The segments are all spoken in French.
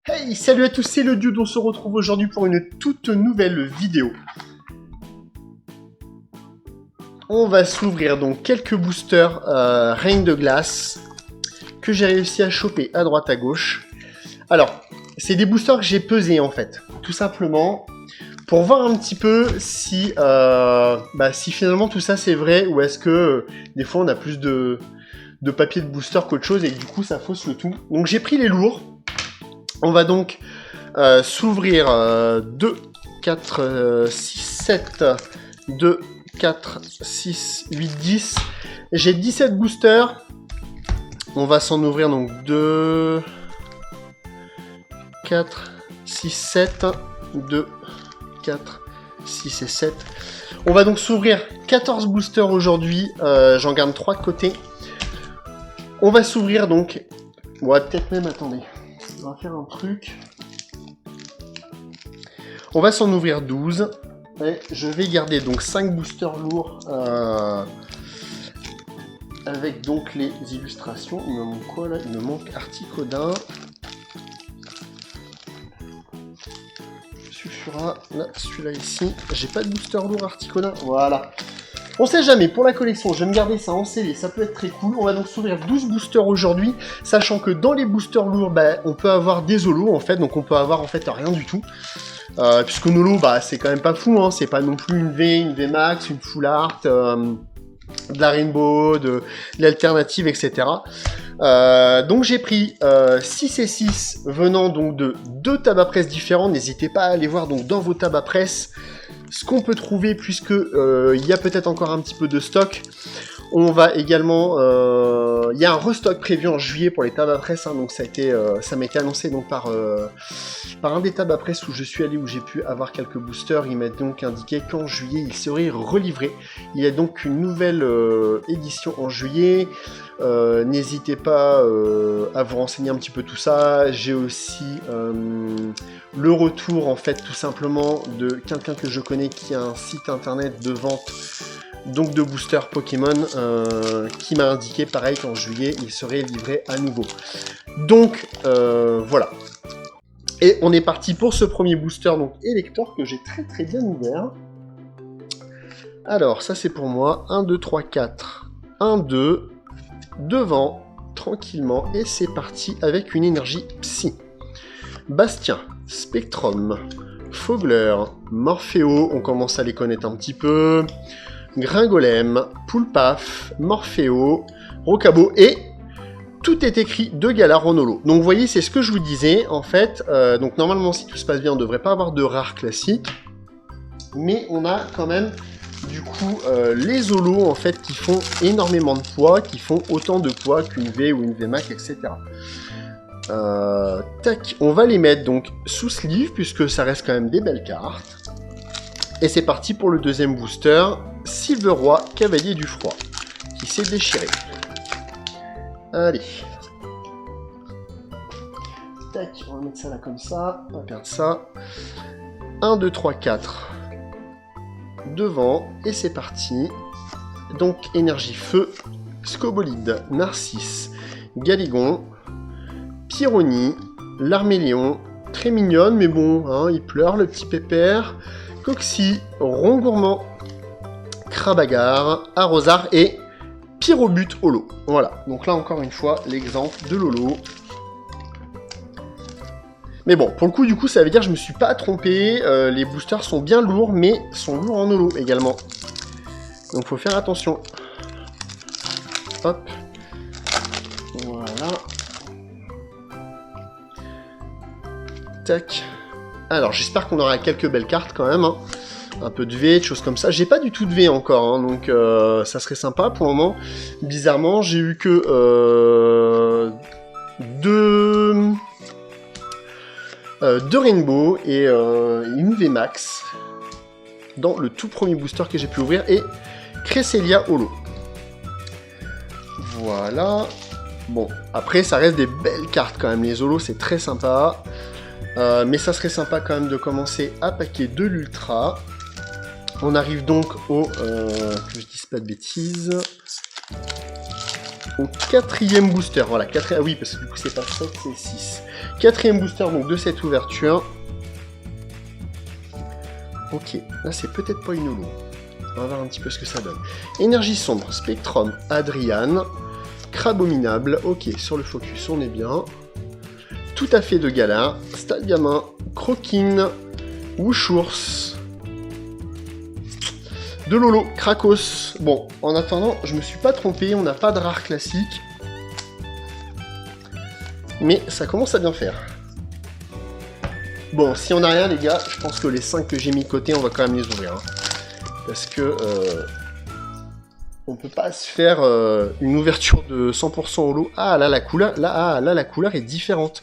Hey, salut à tous, c'est le Dude, on se retrouve aujourd'hui pour une toute nouvelle vidéo. On va s'ouvrir donc quelques boosters Reign de glace que j'ai réussi à choper à droite à gauche. Alors, c'est des boosters que j'ai pesés en fait, tout simplement, pour voir un petit peu si, si finalement tout ça c'est vrai ou est-ce que des fois on a plus de papier de booster qu'autre chose et que du coup ça fausse le tout. Donc j'ai pris les lourds. On va donc s'ouvrir 2, 4, 6, 7, 2, 4, 6, 8, 10. J'ai 17 boosters. On va s'en ouvrir donc 2, 4, 6, 7, 2, 4, 6 et 7. On va donc s'ouvrir 14 boosters aujourd'hui. J'en garde 3 de côté. On va s'ouvrir donc... Ouais, peut-être même, attendez. On va faire un truc. On va s'en ouvrir 12. Et je vais garder donc 5 boosters lourds avec donc les illustrations. Il me manque quoi là? Il me manque Articodin. Sulfura. Là, celui-là ici. J'ai pas de booster lourd Articodin. Voilà. On sait jamais, pour la collection, je vais me garder ça en scellé, ça peut être très cool. On va donc s'ouvrir 12 boosters aujourd'hui, sachant que dans les boosters lourds, on peut avoir des holos en fait, donc on peut avoir en fait rien du tout. Puisque nos lots, c'est quand même pas fou, hein, c'est pas non plus une V, une V Max, une Full Art, de la Rainbow, de l'alternative, etc. Donc j'ai pris 6 et 6 venant donc de 2 tabac presse différents. N'hésitez pas à aller voir donc dans vos tabac presse ce qu'on peut trouver, puisque il y a peut-être encore un petit peu de stock. On va également... il y a un restock prévu en juillet pour les tabac presse, hein, donc ça m'a été annoncé donc par un des tabac presse où je suis allé, où j'ai pu avoir quelques boosters. Il m'a donc indiqué qu'en juillet, il serait relivré. Il y a donc une nouvelle édition en juillet. N'hésitez pas à vous renseigner un petit peu tout ça. J'ai aussi le retour, en fait, tout simplement, de quelqu'un que je connais qui a un site internet de vente donc de boosters Pokémon qui m'a indiqué pareil qu'en juillet il serait livré à nouveau. Donc voilà. Et on est parti pour ce premier booster donc Elector que j'ai très bien ouvert. Alors ça c'est pour moi. 1, 2, 3, 4. 1, 2. Devant, tranquillement. Et c'est parti avec une énergie Psy. Bastien, Spectrum, Fogler, Morphéo, on commence à les connaître un petit peu. Gringolem, Poulpaf, Morphéo, Rocabo et tout est écrit de Galar en holo. Donc vous voyez, c'est ce que je vous disais en fait. Donc normalement, si tout se passe bien, on ne devrait pas avoir de rares classiques, mais on a quand même du coup les holos en fait qui font énormément de poids, qui font autant de poids qu'une V ou une VMAX, etc. Tac, on va les mettre donc sous sleeve puisque ça reste quand même des belles cartes. Et c'est parti pour le deuxième booster, Silveroi, Cavalier du Froid, qui s'est déchiré. Allez. Tac, on va mettre ça là comme ça, on va perdre ça. 1, 2, 3, 4. Devant, et c'est parti. Donc, énergie feu, Scobolide, Narcisse, Galigon, Pyrrhony, l'Arméléon, très mignonne, mais bon, hein, il pleure le petit pépère. Coxy, Rongourmand, Crabagar, Arrosard et Pyrobut holo. Voilà, donc là encore une fois, l'exemple de l'holo. Mais bon, pour le coup, du coup, ça veut dire que je me suis pas trompé. Les boosters sont bien lourds, mais sont lourds en holo également. Donc faut faire attention. Hop. Voilà. Tac. Alors, j'espère qu'on aura quelques belles cartes quand même. Hein. Un peu de V, de choses comme ça. J'ai pas du tout de V encore, hein, donc ça serait sympa pour le moment. Bizarrement, j'ai eu que deux Rainbow et une VMAX dans le tout premier booster que j'ai pu ouvrir, et Cresselia holo. Voilà. Bon, après, ça reste des belles cartes quand même. Les holos, c'est très sympa. Mais ça serait sympa quand même de commencer à paquer de l'ultra. On arrive donc au... que je dise pas de bêtises... Au 4e booster. Voilà, ah oui, parce que du coup c'est pas 7, c'est 6. 4e booster donc de cette ouverture. Ok, là c'est peut-être pas une holo. On va voir un petit peu ce que ça donne. Énergie sombre, Spectrum, Adrian, Crabominable, ok, sur le focus on est bien. Tout à fait de Galar, Stalgamin, Croquine, Wushours, de Lolo, Krakos. Bon, en attendant, je me suis pas trompé, on n'a pas de rare classique. Mais ça commence à bien faire. Bon, si on n'a rien les gars, je pense que les 5 que j'ai mis de côté, on va quand même les ouvrir. Hein. Parce que on peut pas se faire une ouverture de 100% holo. Ah là, la couleur, là, la couleur est différente.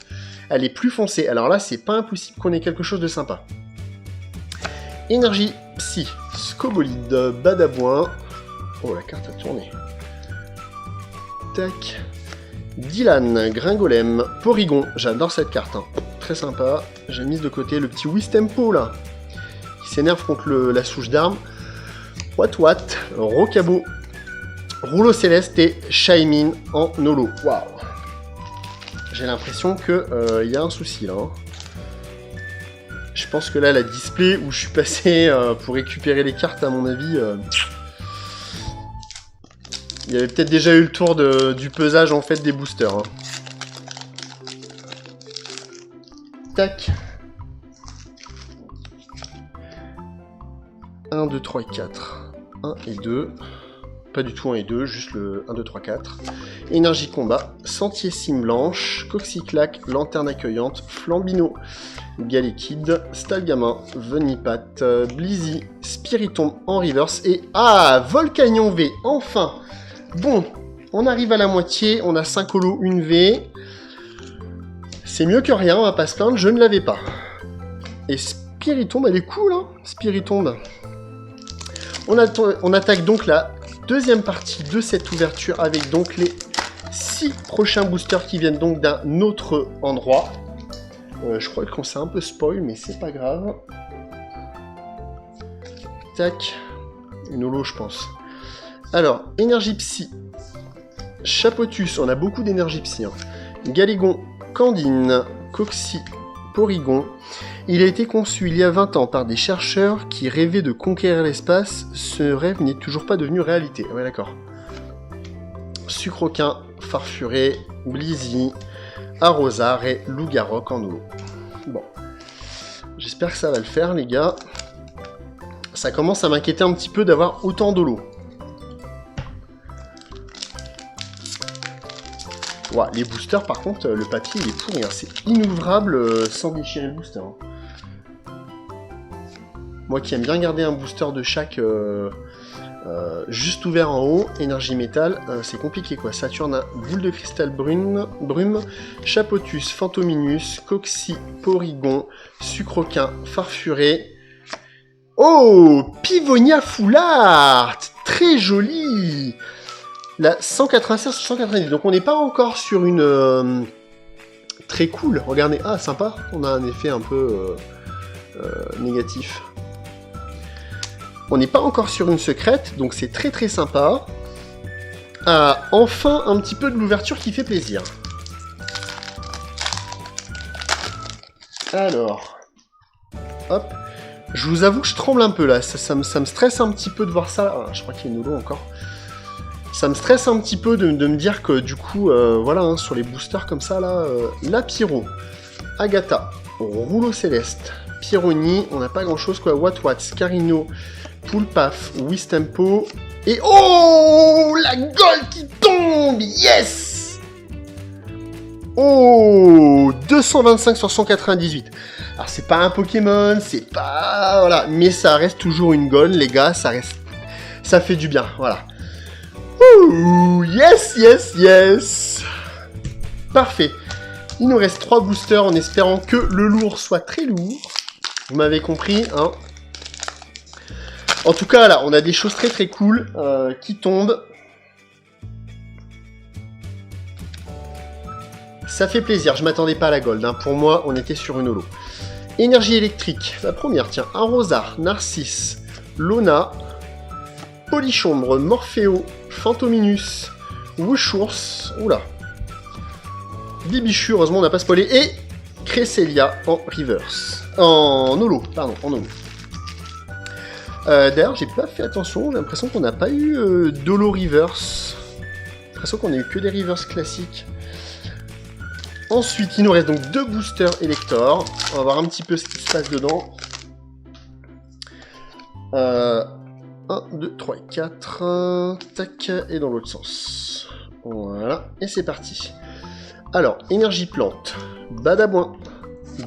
Elle est plus foncée. Alors là, c'est pas impossible qu'on ait quelque chose de sympa. Énergie Psy, Scobolide, Badabouin. Oh, la carte a tourné. Tac. Dylan, Gringolem, Porygon. J'adore cette carte. Hein. Très sympa. J'ai mis de côté le petit Wistempo là. Qui s'énerve contre la souche d'armes. What, Rocabo, Rouleau Céleste et Shaymin en holo. Waouh. J'ai l'impression que y a un souci là. Hein. Je pense que là, la display où je suis passé pour récupérer les cartes, à mon avis, il y avait peut-être déjà eu le tour du pesage en fait des boosters. Hein. Tac. 1, 2, 3 et 4. 1 et 2. Pas du tout 1 et 2, juste le 1, 2, 3, 4. Énergie combat, Sentier cime blanche, Coxyclac, Lanterne accueillante, Flambino, Galekid, Stalgamin, Venipat, Blizzy, Spiritomb en reverse et... Ah, Volcanion V, enfin. Bon, on arrive à la moitié, on a 5 holos, une V. C'est mieux que rien, on va pas se plaindre, je ne l'avais pas. Et Spiritomb, elle est cool, hein, Spiritomb. On attaque donc la deuxième partie de cette ouverture avec donc les 6 prochains boosters qui viennent donc d'un autre endroit. Je crois qu'on s'est un peu spoil, mais c'est pas grave. Tac. Une holo, je pense. Alors, énergie psy. Chapotus, on a beaucoup d'énergie psy. Hein. Galégon, Candine, Coxy, Porygon. Il a été conçu il y a 20 ans par des chercheurs qui rêvaient de conquérir l'espace. Ce rêve n'est toujours pas devenu réalité. Ouais, d'accord. Sucroquin, Farfuré, Blizzy, Arrosar et Lougarok en holo. Bon. J'espère que ça va le faire, les gars. Ça commence à m'inquiéter un petit peu d'avoir autant d'holo. Ouais, les boosters, par contre, le papier, il est pourri. Hein. C'est inouvrable sans déchirer le booster. Hein. Moi qui aime bien garder un booster de chaque juste ouvert en haut, énergie métal, c'est compliqué quoi. Saturne, boule de cristal brume, Chapotus, Phantominus, Coxy, Porygon, Sucroquin, Farfuré. Oh, Pivonia Full Art, très joli. La 196-190, donc on n'est pas encore sur une très cool. Regardez, ah sympa, on a un effet un peu négatif. On n'est pas encore sur une secrète, donc c'est très très sympa. Ah, enfin un petit peu de l'ouverture qui fait plaisir. Alors, hop. Je vous avoue que je tremble un peu là, ça me stresse un petit peu de voir ça. Ah, je crois qu'il y a une holo encore. Ça me stresse un petit peu de me dire que du coup, voilà, hein, sur les boosters comme ça là, la Pyro, Agatha, Rouleau Céleste, Pyroni, on n'a pas grand chose quoi, What, Scarino, Poulpaf, Wistempo, et oh, la Gold qui tombe, yes. Oh, 225 sur 198. Alors c'est pas un Pokémon, c'est pas... Voilà, mais ça reste toujours une Gold, les gars, ça fait du bien, voilà. Ouh, yes, yes, yes. Parfait. Il nous reste 3 boosters en espérant que le lourd soit très lourd. Vous m'avez compris, hein. En tout cas, là, on a des choses très très cool qui tombent. Ça fait plaisir, je m'attendais pas à la gold. Hein. Pour moi, on était sur une holo. Énergie électrique, la première, tiens. Arrosar, Narcisse, Lona, Polychombre, Morpheo, Phantominus, Wushours, oula. Bibichu, heureusement on n'a pas spoilé. Et Cresselia en reverse. En holo, pardon, en holo. D'ailleurs, j'ai pas fait attention, j'ai l'impression qu'on n'a pas eu d'holo reverse. J'ai l'impression qu'on a eu que des reverse classiques. Ensuite, il nous reste donc 2 boosters Elector. On va voir un petit peu ce qui se passe dedans. 1, 2, 3 et 4. Tac, et dans l'autre sens. Voilà, et c'est parti. Alors, énergie plante, Badabouin,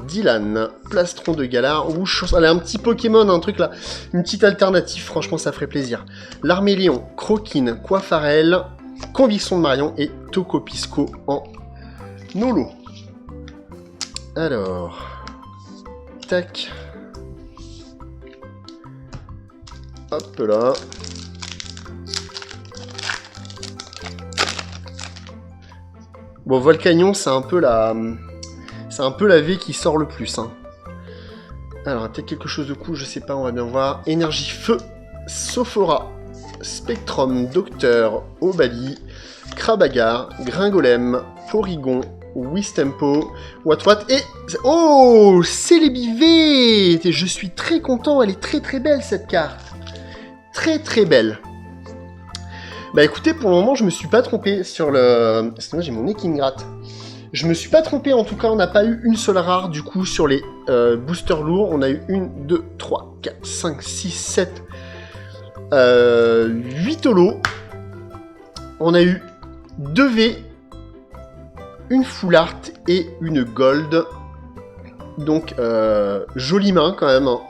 Dylan, Plastron de Galar, Rouge, allez, un petit Pokémon, un truc là, une petite alternative, franchement ça ferait plaisir. L'Arméléon, Croquine, Coiffarel, Conviction de Marion et Tocopisco en Nolo. Alors, tac. Hop là. Bon, Volcanion, c'est un peu la V qui sort le plus. Hein. Alors, peut-être quelque chose de cool, je sais pas, on va bien voir. Énergie Feu, Sophora, Spectrum, Docteur, Obali, Krabagar, Gringolem, Porygon, Wistempo, What et... Oh, Célébivé. Je suis très content, elle est très très belle cette carte. Très très belle. Bah écoutez, pour le moment, je me suis pas trompé sur le... Parce que moi, j'ai mon nez qui me gratte. Je me suis pas trompé, en tout cas, on n'a pas eu une seule rare, du coup, sur les boosters lourds. On a eu 1, 2, 3, 4, 5, 6, 7, 8 holos. On a eu 2 V, une full art et une gold. Donc, jolie main, quand même. Hein.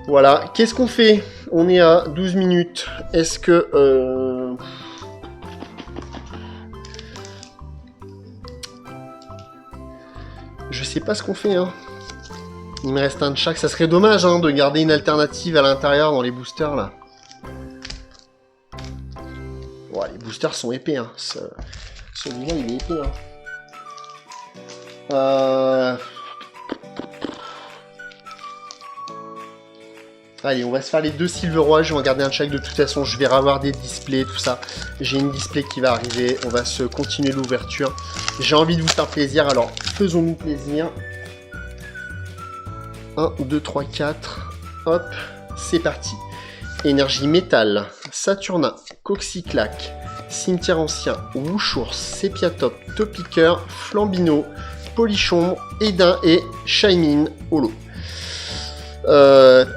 Voilà, qu'est-ce qu'on fait? On est à 12 minutes. Est-ce que... Je sais pas ce qu'on fait, hein. Il me reste un de chaque. Ça serait dommage, hein, de garder une alternative à l'intérieur dans les boosters, là. Ouais, les boosters sont épais, hein. Celui-là, il est épais, hein. Allez, on va se faire les 2 Silveroy, je vais en garder un de chaque de toute façon, je vais avoir des displays, tout ça. J'ai une display qui va arriver, on va se continuer l'ouverture. J'ai envie de vous faire plaisir, alors faisons-nous plaisir. 1, 2, 3, 4, hop, c'est parti. Énergie métal, Saturnin, Coxyclac, Cimetière ancien, Wouchours, Sépiatop, Topiqueur, Flambino, Polichombre, Edin et Shaymin Holo.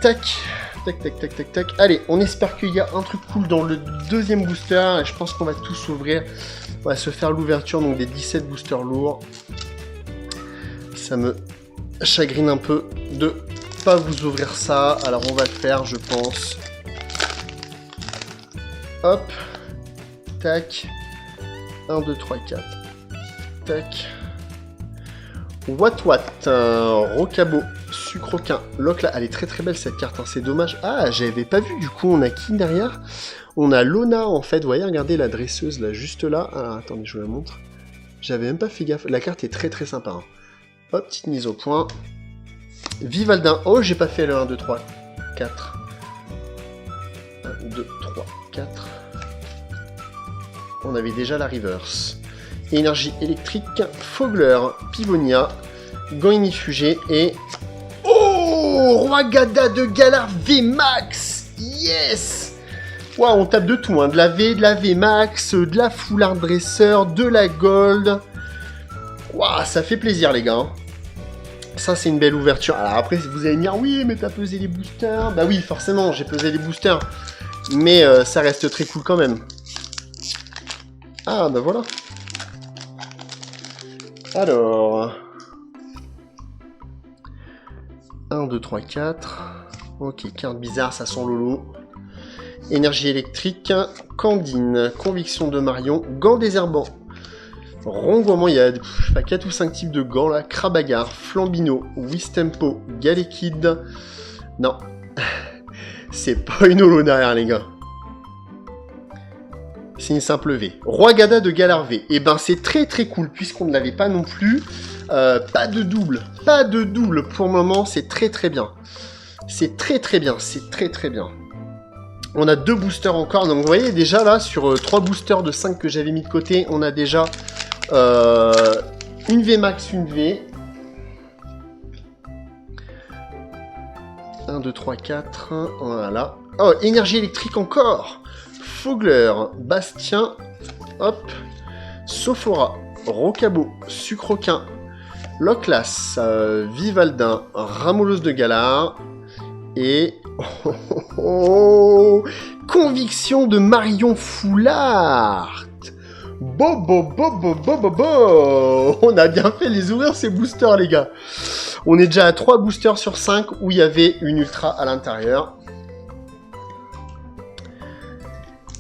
Tac. Allez, on espère qu'il y a un truc cool dans le deuxième booster. Et je pense qu'on va tous ouvrir. On va se faire l'ouverture donc des 17 boosters lourds. Ça me chagrine un peu de pas vous ouvrir ça. Alors on va le faire, je pense. Hop. Tac. 1, 2, 3, 4. Tac. What Rocabo, Sucroquin, Locla, elle est très très belle cette carte, hein. C'est dommage. Ah, j'avais pas vu, du coup on a qui derrière? On a Lona en fait, vous voyez, regardez la dresseuse là, juste là. Ah, attendez, je vous la montre. J'avais même pas fait gaffe, la carte est très très sympa. Hein. Hop, petite mise au point. Vivaldin, oh j'ai pas fait le 1, 2, 3, 4. 1, 2, 3, 4. On avait déjà la reverse. Énergie électrique, Fogler, Pivonia, Goinifugé et... Oh, Roi Gada de Galar VMAX. Yes. Waouh, on tape de tout, hein. De la VMAX, de la Foulard Dresseur, de la Gold. Waouh, ça fait plaisir les gars. Hein. Ça c'est une belle ouverture. Alors après, vous allez me dire, oui, mais t'as pesé les boosters. Bah oui, forcément, j'ai pesé les boosters. Mais ça reste très cool quand même. Ah, bah voilà. Alors, 1, 2, 3, 4. Ok, carte bizarre, ça sent Lolo. Énergie électrique, Candine, Conviction de Marion, Gant désherbant. Rongoiement, il y a 4 ou 5 types de gants là. Krabagar, Flambino, Wistempo, Galekid. Non, c'est pas une holo derrière les gars. C'est une simple V. Roi Gada de Galar V. Et ben c'est très très cool puisqu'on ne l'avait pas non plus. Pas de double. Pas de double pour le moment. C'est très très bien. C'est très très bien. C'est très très bien. On a 2 boosters encore. Donc vous voyez déjà là sur 3 boosters de 5 que j'avais mis de côté. On a déjà Une V max, une V. 1, 2, 3, 4. Voilà. Oh, énergie électrique encore. Fogler, Bastien, hop. Sophora, Rocabo, Sucroquin, Loclas, Vivaldin, Ramolos de Galard et Conviction de Marion Foulard. Bo. On a bien fait les ouvrir ces boosters, les gars. On est déjà à 3 boosters sur 5 où il y avait une ultra à l'intérieur.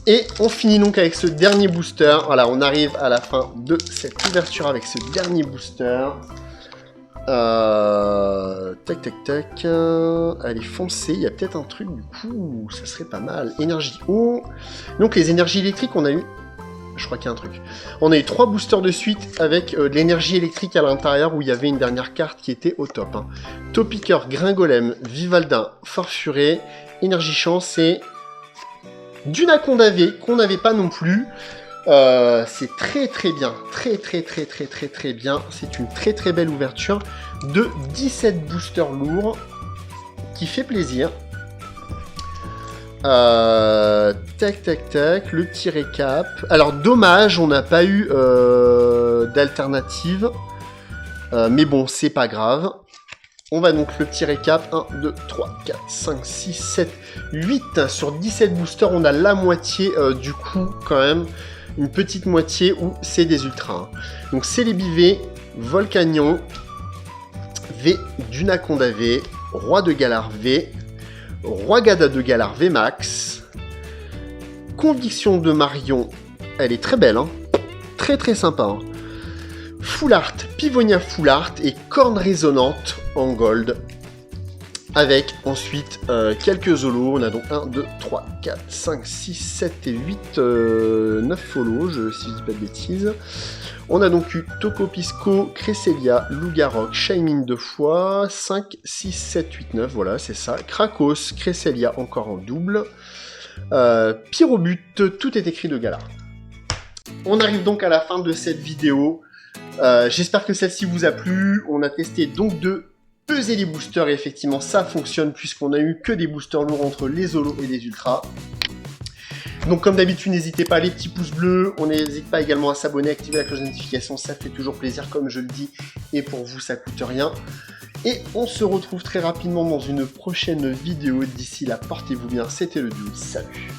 Et on finit donc avec ce dernier booster. Voilà, on arrive à la fin de cette ouverture avec ce dernier booster. Tac. Allez, foncez. Il y a peut-être un truc, du coup, ça serait pas mal. Énergie eau. Donc les énergies électriques, on a eu... Je crois qu'il y a un truc. On a eu 3 boosters de suite avec de l'énergie électrique à l'intérieur où il y avait une dernière carte qui était au top. Topiqueur, Gringolem, Vivaldin, Farfuré, Énergie Chance et Dunaconda V qu'on n'avait pas non plus. C'est très bien. Très bien. C'est une très belle ouverture de 17 boosters lourds qui fait plaisir. Tac, le petit récap. Alors dommage, on n'a pas eu d'alternative. Mais bon, c'est pas grave. On va donc le petit récap. 1, 2, 3, 4, 5, 6, 7, 8. Sur 17 boosters, on a la moitié du coup quand même. Une petite moitié où c'est des ultras. Donc Celebi V, Volcanion, V, Dunaconda V, Roi de Galard V, Roi Gada de Galard V Max, Conviction de Marion, elle est très belle, hein. Très sympa. Hein. Full Art, Pivonia Full Art et Corne Résonante en gold. Avec ensuite quelques holos. On a donc 1, 2, 3, 4, 5, 6, 7 et 8, 9 holos, si je dis pas de bêtises. On a donc eu Tocopisco, Cresselia, Lougaroc, Shaymin 2 fois, 5, 6, 7, 8, 9, voilà, c'est ça. Krakos, Cresselia encore en double. Pyrobut, tout est écrit de Galard. On arrive donc à la fin de cette vidéo. J'espère que celle-ci vous a plu. On a testé donc de peser les boosters et effectivement ça fonctionne puisqu'on a eu que des boosters lourds entre les holos et les ultras. Donc comme d'habitude, n'hésitez pas, les petits pouces bleus, on n'hésite pas également à s'abonner, activer la cloche de notification, ça fait toujours plaisir comme je le dis, et pour vous ça coûte rien. Et on se retrouve très rapidement dans une prochaine vidéo, d'ici là portez-vous bien, c'était le Dude, salut.